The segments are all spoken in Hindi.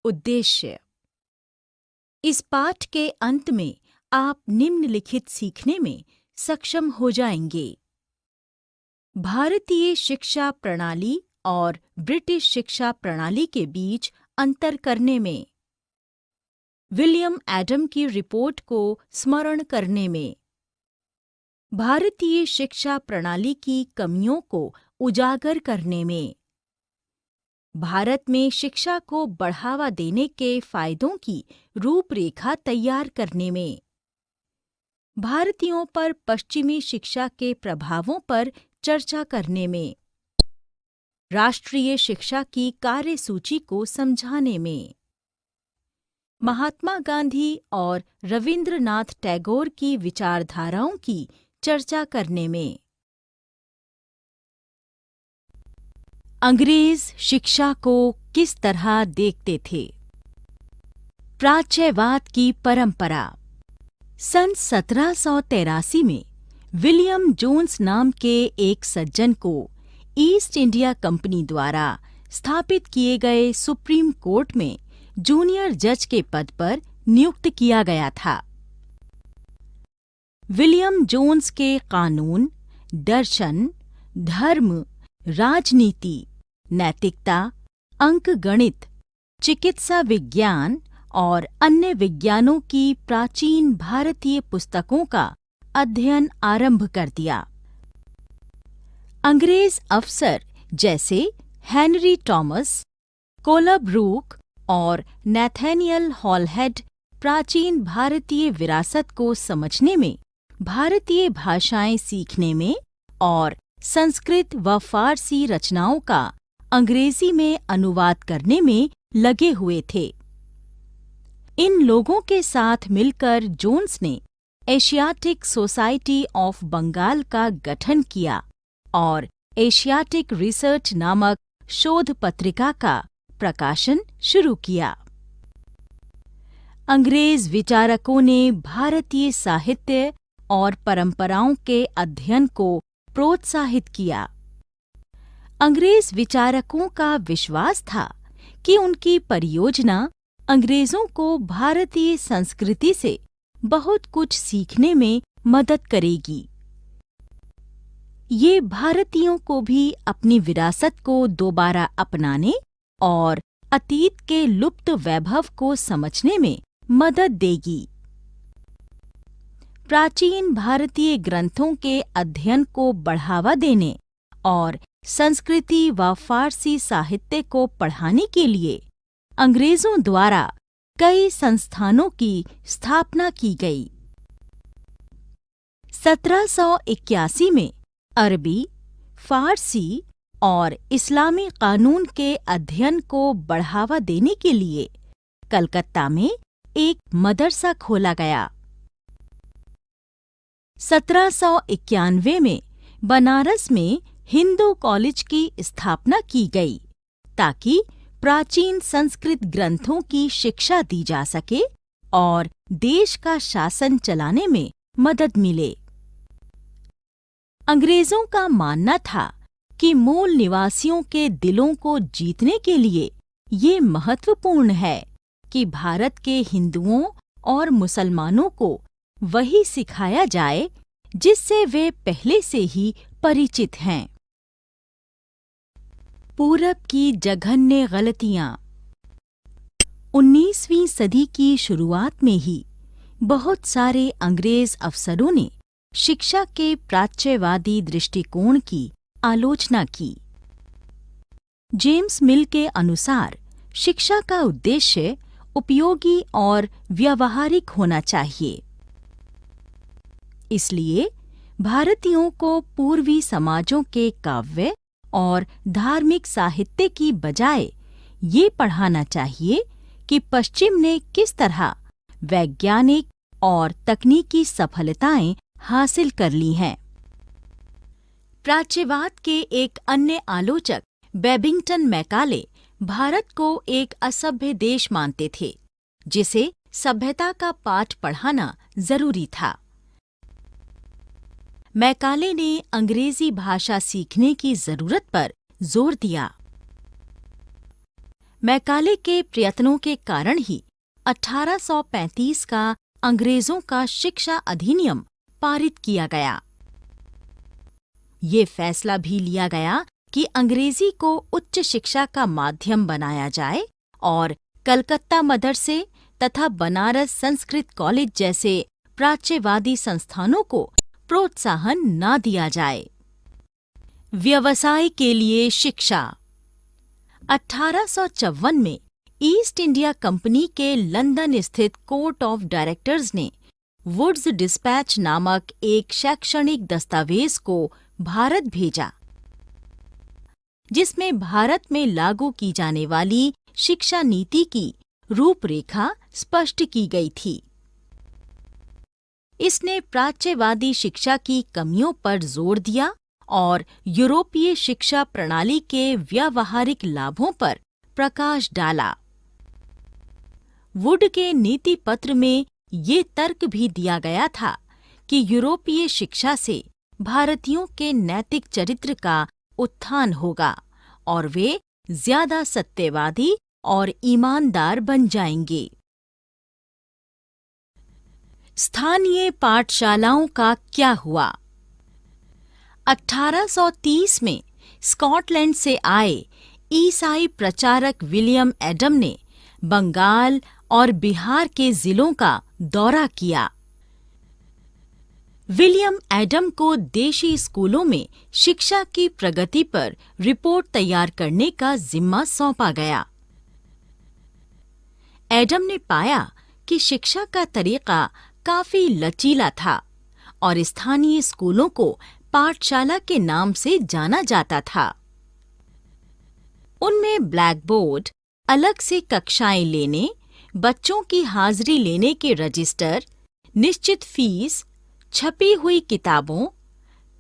उद्देश्य। इस पाठ के अंत में आप निम्नलिखित सीखने में सक्षम हो जाएंगे। भारतीय शिक्षा प्रणाली और ब्रिटिश शिक्षा प्रणाली के बीच अंतर करने में, विलियम एडम की रिपोर्ट को स्मरण करने में, भारतीय शिक्षा प्रणाली की कमियों को उजागर करने में, भारत में शिक्षा को बढ़ावा देने के फायदों की रूपरेखा तैयार करने में, भारतीयों पर पश्चिमी शिक्षा के प्रभावों पर चर्चा करने में, राष्ट्रीय शिक्षा की कार्यसूची को समझाने में, महात्मा गांधी और रविंद्रनाथ टैगोर की विचारधाराओं की चर्चा करने में। अंग्रेज शिक्षा को किस तरह देखते थे? प्राच्यवाद की परंपरा। सन 1783 में विलियम जोन्स नाम के एक सज्जन को ईस्ट इंडिया कंपनी द्वारा स्थापित किए गए सुप्रीम कोर्ट में जूनियर जज के पद पर नियुक्त किया गया था। विलियम जोन्स के कानून, दर्शन, धर्म, राजनीति, नैतिकता, अंकगणित, चिकित्सा विज्ञान और अन्य विज्ञानों की प्राचीन भारतीय पुस्तकों का अध्ययन आरंभ कर दिया। अंग्रेज अफसर जैसे हेनरी टॉमस, कोलब्रूक और नैथानियल हॉलहेड प्राचीन भारतीय विरासत को समझने में, भारतीय भाषाएं सीखने में और संस्कृत व फारसी रचनाओं का अंग्रेजी में अनुवाद करने में लगे हुए थे। इन लोगों के साथ मिलकर जोन्स ने एशियाटिक सोसाइटी ऑफ बंगाल का गठन किया और एशियाटिक रिसर्च नामक शोध पत्रिका का प्रकाशन शुरू किया। अंग्रेज विचारकों ने भारतीय साहित्य और परंपराओं के अध्ययन को प्रोत्साहित किया। अंग्रेज विचारकों का विश्वास था कि उनकी परियोजना अंग्रेजों को भारतीय संस्कृति से बहुत कुछ सीखने में मदद करेगी। ये भारतीयों को भी अपनी विरासत को दोबारा अपनाने और अतीत के लुप्त वैभव को समझने में मदद देगी। प्राचीन भारतीय ग्रंथों के अध्ययन को बढ़ावा देने और संस्कृति व फारसी साहित्य को पढ़ाने के लिए अंग्रेजों द्वारा कई संस्थानों की स्थापना की गई। 1781 में अरबी, फारसी और इस्लामी कानून के अध्ययन को बढ़ावा देने के लिए कलकत्ता में एक मदरसा खोला गया। 1791 में बनारस में हिंदू कॉलेज की स्थापना की गई ताकि प्राचीन संस्कृत ग्रंथों की शिक्षा दी जा सके और देश का शासन चलाने में मदद मिले। अंग्रेजों का मानना था कि मूल निवासियों के दिलों को जीतने के लिए ये महत्वपूर्ण है कि भारत के हिंदुओं और मुसलमानों को वही सिखाया जाए जिससे वे पहले से ही परिचित हैं। पूरब की जघन्य गलतियां। 19वीं सदी की शुरुआत में ही बहुत सारे अंग्रेज अफसरों ने शिक्षा के प्राच्यवादी दृष्टिकोण की आलोचना की। जेम्स मिल के अनुसार शिक्षा का उद्देश्य उपयोगी और व्यावहारिक होना चाहिए। इसलिए भारतीयों को पूर्वी समाजों के काव्य और धार्मिक साहित्य की बजाय ये पढ़ाना चाहिए कि पश्चिम ने किस तरह वैज्ञानिक और तकनीकी सफलताएं हासिल कर ली हैं। प्राच्यवाद के एक अन्य आलोचक बेबिंगटन मैकाले भारत को एक असभ्य देश मानते थे जिसे सभ्यता का पाठ पढ़ाना जरूरी था। मैकाले ने अंग्रेजी भाषा सीखने की जरूरत पर जोर दिया। मैकाले के प्रयत्नों के कारण ही 1835 का अंग्रेजों का शिक्षा अधिनियम पारित किया गया। ये फैसला भी लिया गया कि अंग्रेजी को उच्च शिक्षा का माध्यम बनाया जाए और कलकत्ता मदरसे तथा बनारस संस्कृत कॉलेज जैसे प्राच्यवादी संस्थानों को प्रोत्साहन न दिया जाए। व्यवसाय के लिए शिक्षा। 1854 में ईस्ट इंडिया कंपनी के लंदन स्थित कोर्ट ऑफ डायरेक्टर्स ने वुड्स डिस्पैच नामक एक शैक्षणिक दस्तावेज को भारत भेजा, जिसमें भारत में लागू की जाने वाली शिक्षा नीति की रूपरेखा स्पष्ट की गई थी। इसने प्राच्यवादी शिक्षा की कमियों पर जोर दिया और यूरोपीय शिक्षा प्रणाली के व्यावहारिक लाभों पर प्रकाश डाला। वुड के नीति पत्र में ये तर्क भी दिया गया था कि यूरोपीय शिक्षा से भारतीयों के नैतिक चरित्र का उत्थान होगा और वे ज्यादा सत्यवादी और ईमानदार बन जाएंगे। स्थानीय पाठशालाओं का क्या हुआ? 1830 में स्कॉटलैंड से आए ईसाई प्रचारक विलियम एडम ने बंगाल और बिहार के जिलों का दौरा किया। विलियम एडम को देशी स्कूलों में शिक्षा की प्रगति पर रिपोर्ट तैयार करने का जिम्मा सौंपा गया। एडम ने पाया कि शिक्षा का तरीका काफी लचीला था और स्थानीय स्कूलों को पाठशाला के नाम से जाना जाता था। उनमें ब्लैक बोर्ड, अलग से कक्षाएं लेने, बच्चों की हाजिरी लेने के रजिस्टर, निश्चित फीस, छपी हुई किताबों,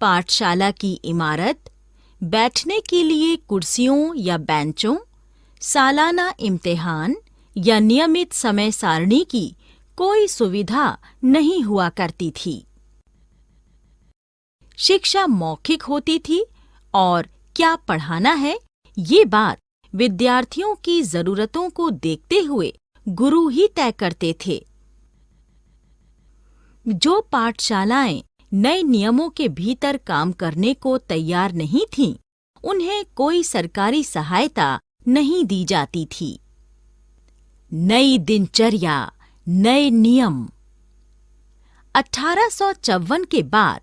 पाठशाला की इमारत, बैठने के लिए कुर्सियों या बेंचों, सालाना इम्तिहान या नियमित समय सारणी की कोई सुविधा नहीं हुआ करती थी। शिक्षा मौखिक होती थी और क्या पढ़ाना है, ये बात विद्यार्थियों की जरूरतों को देखते हुए गुरु ही तय करते थे। जो पाठशालाएं नए नियमों के भीतर काम करने को तैयार नहीं थीं, उन्हें कोई सरकारी सहायता नहीं दी जाती थी। नई दिनचर्या, नए नियम। 1854 के बाद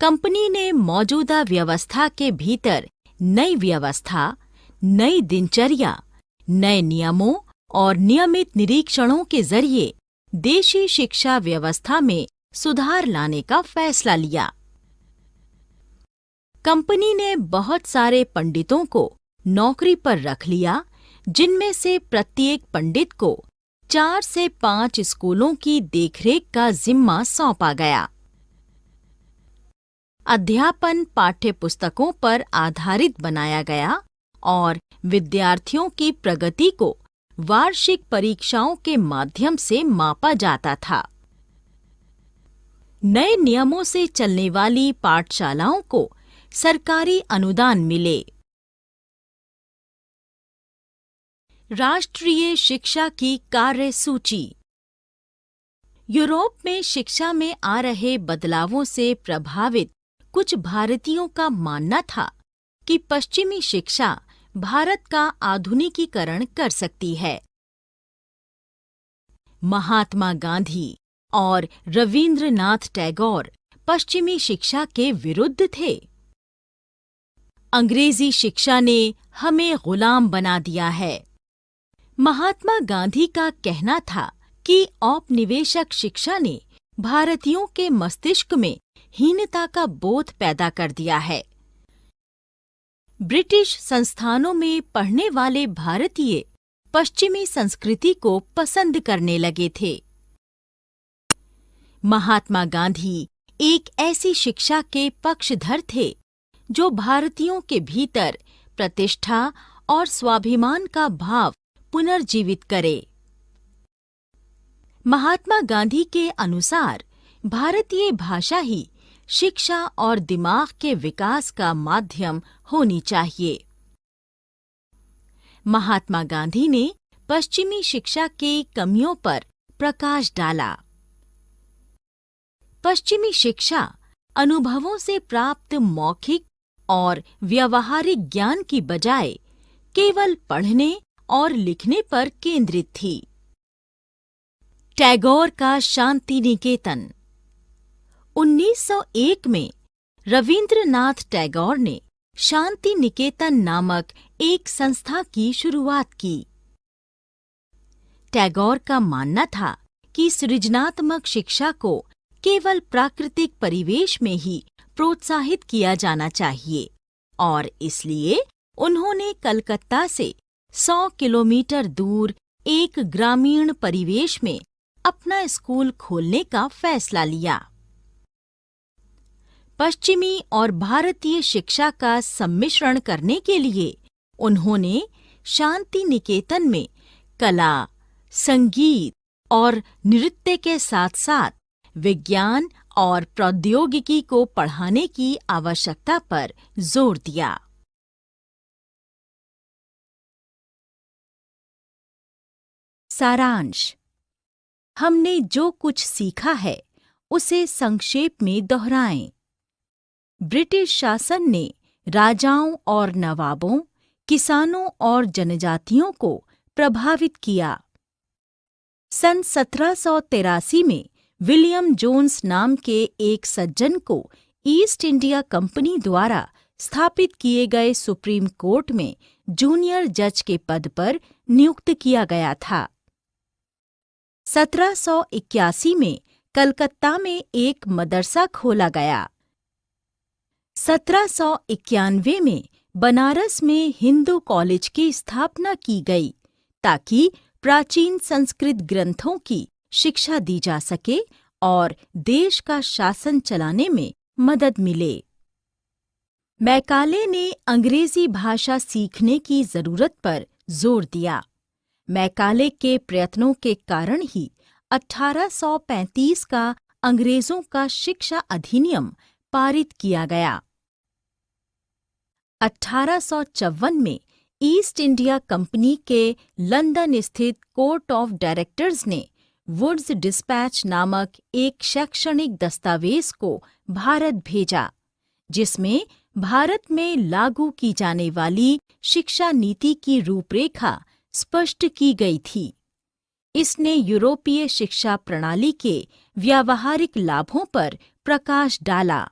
कंपनी ने मौजूदा व्यवस्था के भीतर नई व्यवस्था, नई दिनचर्या, नए नियमों और नियमित निरीक्षणों के जरिए देशी शिक्षा व्यवस्था में सुधार लाने का फैसला लिया। कंपनी ने बहुत सारे पंडितों को नौकरी पर रख लिया, जिनमें से प्रत्येक पंडित को 4 से 5 स्कूलों की देखरेख का जिम्मा सौंपा गया। अध्यापन पाठ्यपुस्तकों पर आधारित बनाया गया और विद्यार्थियों की प्रगति को वार्षिक परीक्षाओं के माध्यम से मापा जाता था। नए नियमों से चलने वाली पाठशालाओं को सरकारी अनुदान मिले। राष्ट्रीय शिक्षा की कार्यसूची। यूरोप में शिक्षा में आ रहे बदलावों से प्रभावित कुछ भारतीयों का मानना था कि पश्चिमी शिक्षा भारत का आधुनिकीकरण कर सकती है। महात्मा गांधी और रवींद्रनाथ टैगोर पश्चिमी शिक्षा के विरुद्ध थे। अंग्रेजी शिक्षा ने हमें गुलाम बना दिया है। महात्मा गांधी का कहना था कि औपनिवेशिक शिक्षा ने भारतीयों के मस्तिष्क में हीनता का बोध पैदा कर दिया है। ब्रिटिश संस्थानों में पढ़ने वाले भारतीय पश्चिमी संस्कृति को पसंद करने लगे थे। महात्मा गांधी एक ऐसी शिक्षा के पक्षधर थे जो भारतीयों के भीतर प्रतिष्ठा और स्वाभिमान का भाव पुनर्जीवित करे। महात्मा गांधी के अनुसार भारतीय भाषा ही शिक्षा और दिमाग के विकास का माध्यम होनी चाहिए। महात्मा गांधी ने पश्चिमी शिक्षा की कमियों पर प्रकाश डाला। पश्चिमी शिक्षा अनुभवों से प्राप्त मौखिक और व्यावहारिक ज्ञान की बजाय केवल पढ़ने और लिखने पर केंद्रित थी। टैगोर का शांति निकेतन। 1901 में रवींद्रनाथ टैगोर ने शांति निकेतन नामक एक संस्था की शुरुआत की। टैगोर का मानना था कि सृजनात्मक शिक्षा को केवल प्राकृतिक परिवेश में ही प्रोत्साहित किया जाना चाहिए और इसलिए उन्होंने कलकत्ता से 100 किलोमीटर दूर एक ग्रामीण परिवेश में अपना स्कूल खोलने का फैसला लिया। पश्चिमी और भारतीय शिक्षा का सम्मिश्रण करने के लिए उन्होंने शांति निकेतन में कला, संगीत और नृत्य के साथ-साथ विज्ञान और प्रौद्योगिकी को पढ़ाने की आवश्यकता पर जोर दिया। सारांश। हमने जो कुछ सीखा है उसे संक्षेप में दोहराएं। ब्रिटिश शासन ने राजाओं और नवाबों, किसानों और जनजातियों को प्रभावित किया। सन 1783 में विलियम जोन्स नाम के एक सज्जन को ईस्ट इंडिया कंपनी द्वारा स्थापित किए गए सुप्रीम कोर्ट में जूनियर जज के पद पर नियुक्त किया गया था। 1781 में कलकत्ता में एक मदरसा खोला गया। 1791 में बनारस में हिंदू कॉलेज की स्थापना की गई ताकि प्राचीन संस्कृत ग्रंथों की शिक्षा दी जा सके और देश का शासन चलाने में मदद मिले। मैकाले ने अंग्रेजी भाषा सीखने की जरूरत पर जोर दिया। मैकाले के प्रयत्नों के कारण ही 1835 का अंग्रेजों का शिक्षा अधिनियम पारित किया गया। 1854 में ईस्ट इंडिया कंपनी के लंदन स्थित कोर्ट ऑफ डायरेक्टर्स ने वुड्स डिस्पैच नामक एक शैक्षणिक दस्तावेज को भारत भेजा, जिसमें भारत में लागू की जाने वाली शिक्षा नीति की रूपरेखा स्पष्ट की गई थी। इसने यूरोपीय शिक्षा प्रणाली के व्यावहारिक लाभों पर प्रकाश डाला।